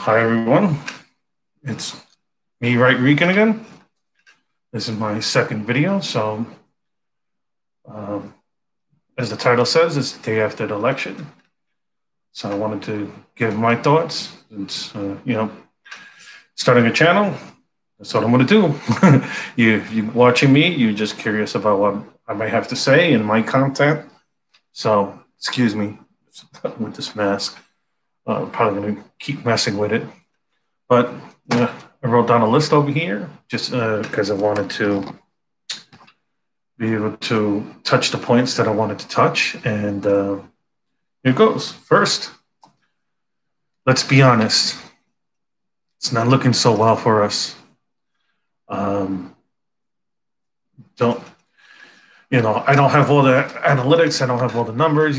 Hi everyone, it's me, Puerto Rican again. This is my second video, so um, as the title says, it's the day after the election. So I wanted to give my thoughts. It's starting a channel. That's what I'm going to do. You watching me, you're just curious about what I might have to say in my content. So excuse me with this mask. I'm probably going to keep messing with it. But I wrote down a list over here just because I wanted to be able to touch the points that I wanted to touch. And here it goes. First, let's be honest. It's not looking so well for us. Don't I don't have all the analytics. I don't have all the numbers.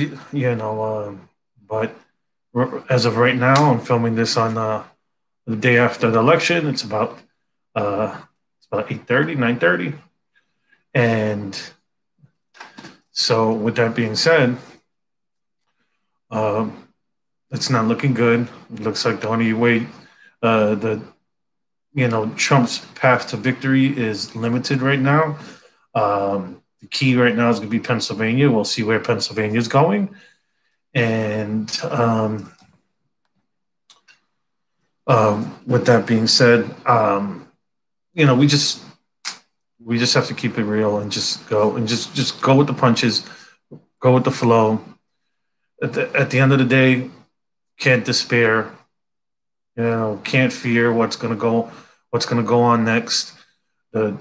But as of right now, I'm filming this on the day after the election. It's about 8:30, 9:30. And so with that being said, it's not looking good. It looks like the only way Trump's path to victory is limited right now. The key right now is going to be Pennsylvania. We'll see where Pennsylvania is going. And with that being said, we just have to keep it real and just go and just go with the punches, go with the flow. At the end of the day, can't despair. Can't fear what's gonna go on next. The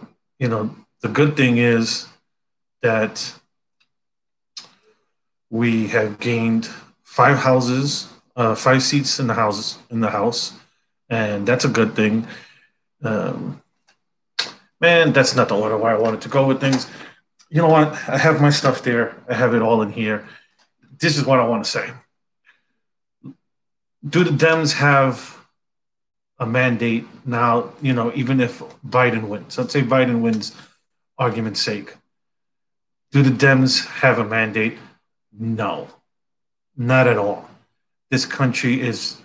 good thing is that we have gained 5 seats in the House, and that's a good thing. Man, that's not the order where I wanted to go with things. You know what? I have my stuff there. I have it all in here. This is what I want to say. Do the Dems have a mandate now, even if Biden wins? Let's say Biden wins, argument's sake. Do the Dems have a mandate? No, not at all. This country is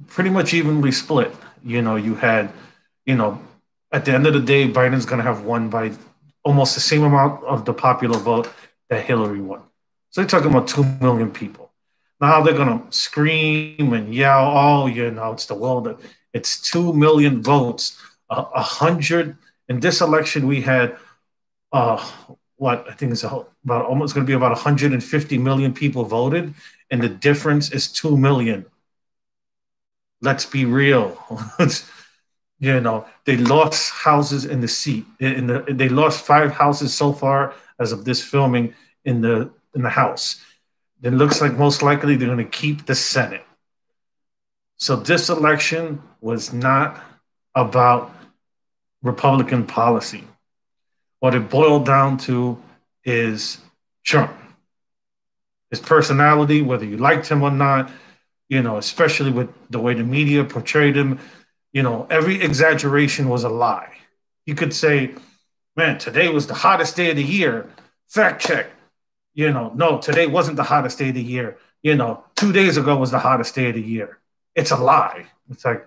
pretty much evenly split. You had, at the end of the day, Biden's going to have won by almost the same amount of the popular vote that Hillary won. So they're talking about 2 million people. Now they're going to scream and yell, oh, it's the world. It's 2 million votes. 100 in this election, we had I think it's about almost going to be about 150 million people voted, and the difference is 2 million. Let's be real. They lost houses in the seat. They lost 5 houses so far as of this filming in the House. It looks like most likely they're going to keep the Senate. So this election was not about Republican policy. What it boiled down to is Trump. His personality, whether you liked him or not, especially with the way the media portrayed him, every exaggeration was a lie. You could say, man, today was the hottest day of the year. Fact check. No, today wasn't the hottest day of the year. 2 days ago was the hottest day of the year. It's a lie. It's like,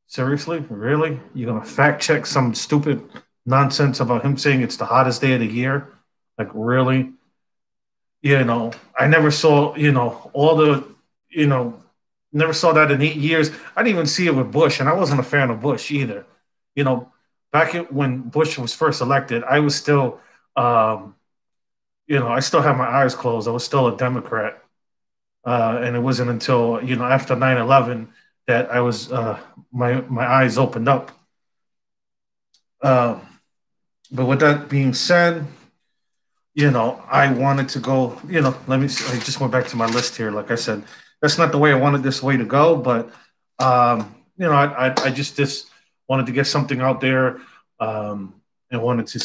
seriously? Really? You're going to fact check some stupid nonsense about him saying it's the hottest day of the year? Like, really? I never saw, never saw that in 8 years. I didn't even see it with Bush, and I wasn't a fan of Bush either. Back when Bush was first elected, I was still, I still had my eyes closed. I was still a Democrat. And it wasn't until, after 9/11 that I was, my eyes opened up. But with that being said, I wanted to go, I just went back to my list here. Like I said, that's not the way I wanted this way to go, but, I just wanted to get something out there, and wanted to,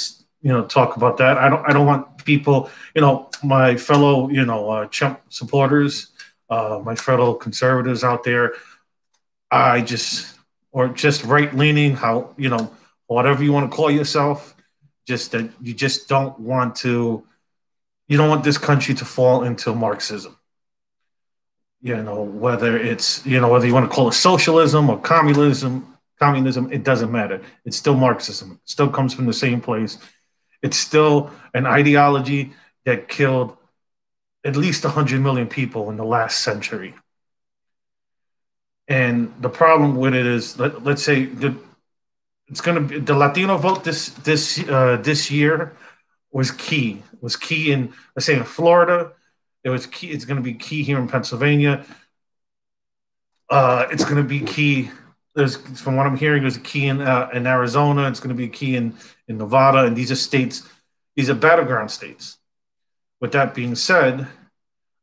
talk about that. I don't want people, my fellow, Trump supporters, my fellow conservatives out there, or just right-leaning, whatever you want to call yourself, just that you just don't want this country to fall into Marxism. Whether it's, whether you want to call it socialism or communism, it doesn't matter. It's still Marxism. It still comes from the same place. It's still an ideology that killed at least 100 million people in the last century. And the problem with it is, let's say it's going to be the Latino vote this year was key in, let's say, in Florida. It was key. It's going to be key here in Pennsylvania. It's going to be key. From what I'm hearing, there's a key in Arizona. It's going to be a key in Nevada, and these are states. These are battleground states. With that being said,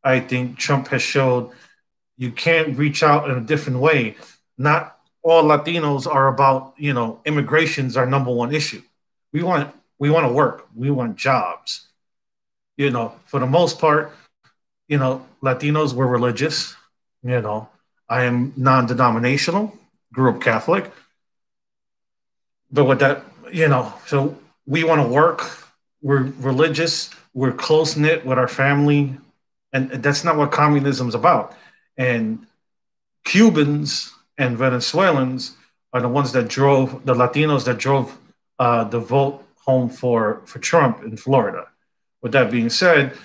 I think Trump has showed you can't reach out in a different way. Not all Latinos are about, immigration's our number one issue. We want to work. We want jobs. For the most part, Latinos were religious. I am non-denominational, grew up Catholic. But with that, so we want to work. We're religious. We're close knit with our family, and that's not what communism is about. And Cubans and Venezuelans are the ones that drove the Latinos that drove the vote home for Trump in Florida. With that being said,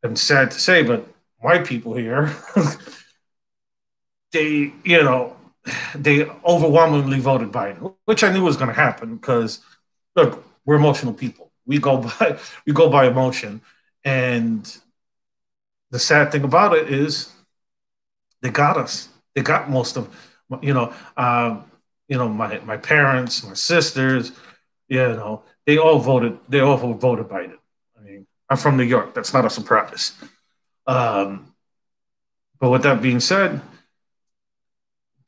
I'm sad to say, but my people here, they, they overwhelmingly voted Biden, which I knew was going to happen because, look, we're emotional people. We go by emotion, and the sad thing about it is they got us. They got most of, my parents, my sisters, they all voted. They all voted Biden. I mean, I'm from New York. That's not a surprise. Um, but with that being said,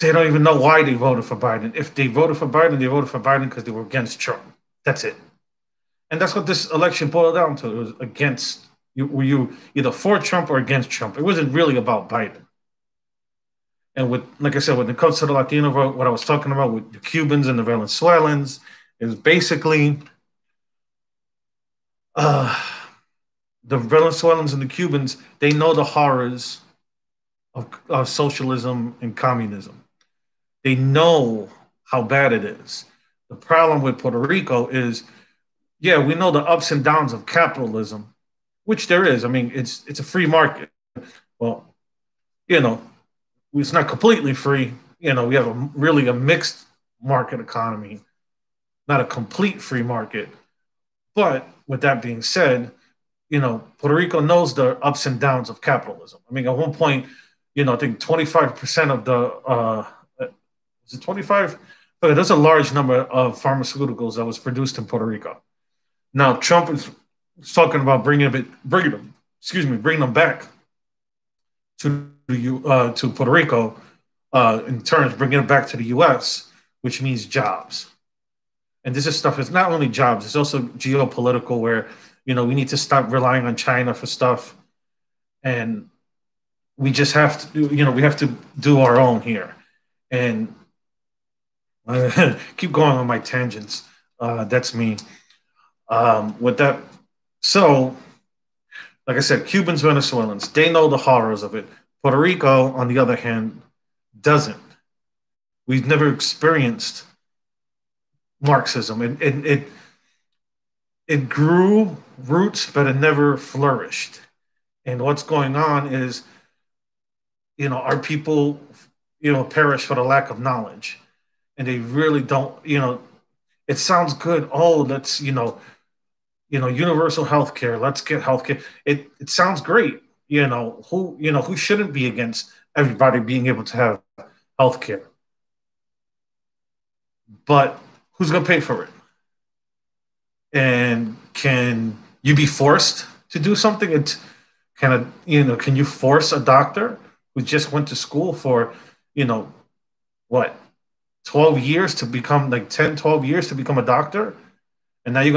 they don't even know why they voted for Biden. If they voted for Biden, they voted for Biden because they were against Trump. That's it. And that's what this election boiled down to. It was against you. Were you either for Trump or against Trump? It wasn't really about Biden. And like I said, when it comes to the Latino vote, what I was talking about with the Cubans and the Venezuelans is basically uh, the Venezuelans and the Cubans. They know the horrors of socialism and communism. They know how bad it is. The problem with Puerto Rico is, yeah, we know the ups and downs of capitalism, which there is. I mean, it's a free market. Well, you know, it's not completely free. We have really a mixed market economy, not a complete free market. But with that being said, Puerto Rico knows the ups and downs of capitalism. I mean, at one point, I think 25% of the is it 25? But there's a large number of pharmaceuticals that was produced in Puerto Rico. Now Trump is talking about bringing them back to Puerto Rico, in terms of bringing it back to the U.S., which means jobs. And this is stuff. It's not only jobs; it's also geopolitical, where we need to stop relying on China for stuff, and we just have to, we have to do our own here. And I keep going on my tangents. That's me. With that, so like I said, Cubans, Venezuelans, they know the horrors of it. Puerto Rico, on the other hand, doesn't. We've never experienced Marxism. It grew roots, but it never flourished. And what's going on is, our people, perish for the lack of knowledge, and they really don't. It sounds good. Oh, let's, universal health care. Let's get health care. It sounds great. Who shouldn't be against everybody being able to have health care? But who's going to pay for it? And can you be forced to do something? It's kind of, can you force a doctor who just went to school for, what, 12 years to become, like 10, 12 years to become a doctor? And now to,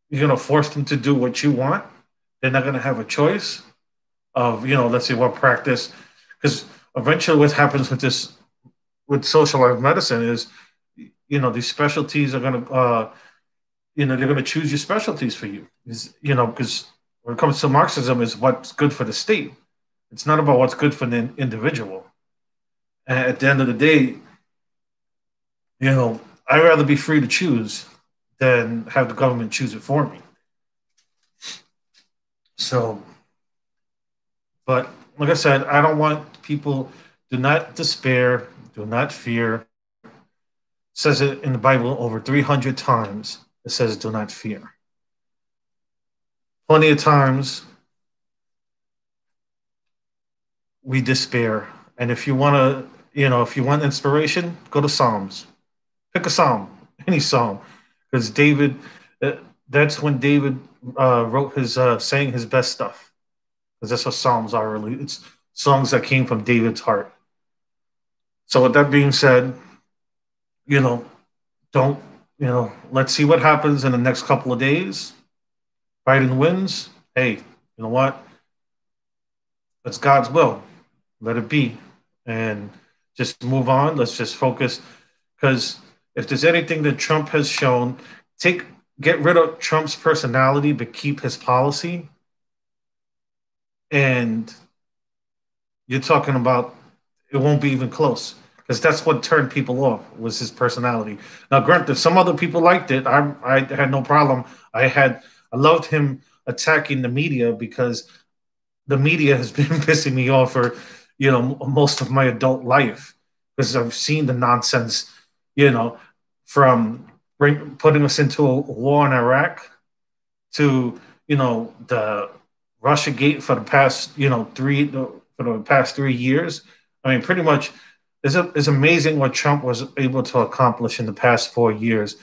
you're going to force them to do what you want. They're not going to have a choice of, let's say what practice, because eventually what happens with socialized medicine is, these specialties are going to, they're going to choose your specialties for you, because when it comes to Marxism, is what's good for the state. It's not about what's good for the individual. And at the end of the day, I'd rather be free to choose than have the government choose it for me. So, but like I said, I don't want people, do not despair, do not fear. It says it in the Bible over 300 times. It says, do not fear. Plenty of times we despair. And if you want if you want inspiration, go to Psalms. Pick a psalm, any psalm, because David. Uh, that's when David wrote his saying his best stuff, because that's what psalms are really. It's songs that came from David's heart. So with that being said, you know, don't let's see what happens in the next couple of days. Biden wins. Hey, you know what? That's God's will. Let it be, and just move on. Let's just focus, because if there's anything that Trump has shown, take get rid of Trump's personality, but keep his policy. And you're talking about, it won't be even close, because that's what turned people off, was his personality. Now, granted, some other people liked it. I had no problem. I loved him attacking the media, because the media has been pissing me off for most of my adult life, because I've seen the nonsense, you know, from putting us into a war in Iraq to the Russia Gate for the past past 3 years. I mean, pretty much, it's amazing what Trump was able to accomplish in the past 4 years,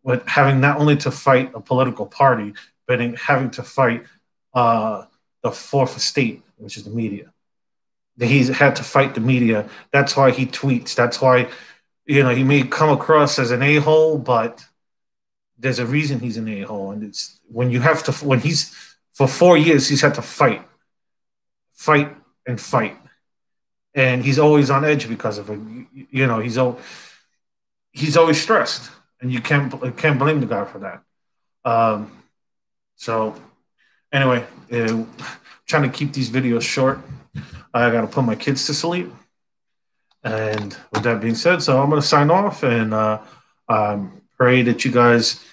with having not only to fight a political party, but having to fight uh, the fourth estate, which is the media. He's had to fight the media. That's why he tweets. That's why he may come across as an a-hole, but there's a reason he's an a-hole. And it's when he's for 4 years, he's had to fight and fight, and he's always on edge because of it. He's always stressed, and you can't blame the guy for that. So anyway, trying to keep these videos short. I got to put my kids to sleep. And with that being said, so I'm going to sign off, and pray that you guys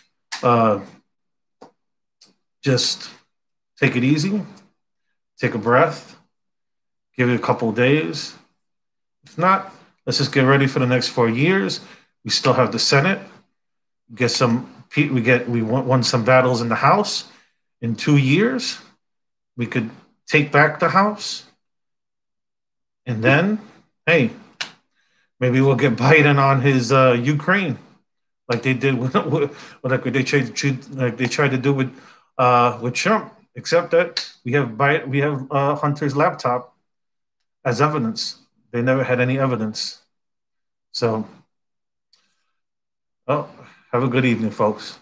just take it easy, take a breath, give it a couple of days. If not, let's just get ready for the next 4 years. We still have the Senate. We won some battles in the House. In 2 years, we could take back the House, and then, hey, maybe we'll get Biden on his Ukraine, like they did like they tried to do with Trump. Except that we have Hunter's laptop as evidence. They never had any evidence. So, oh, have a good evening, folks.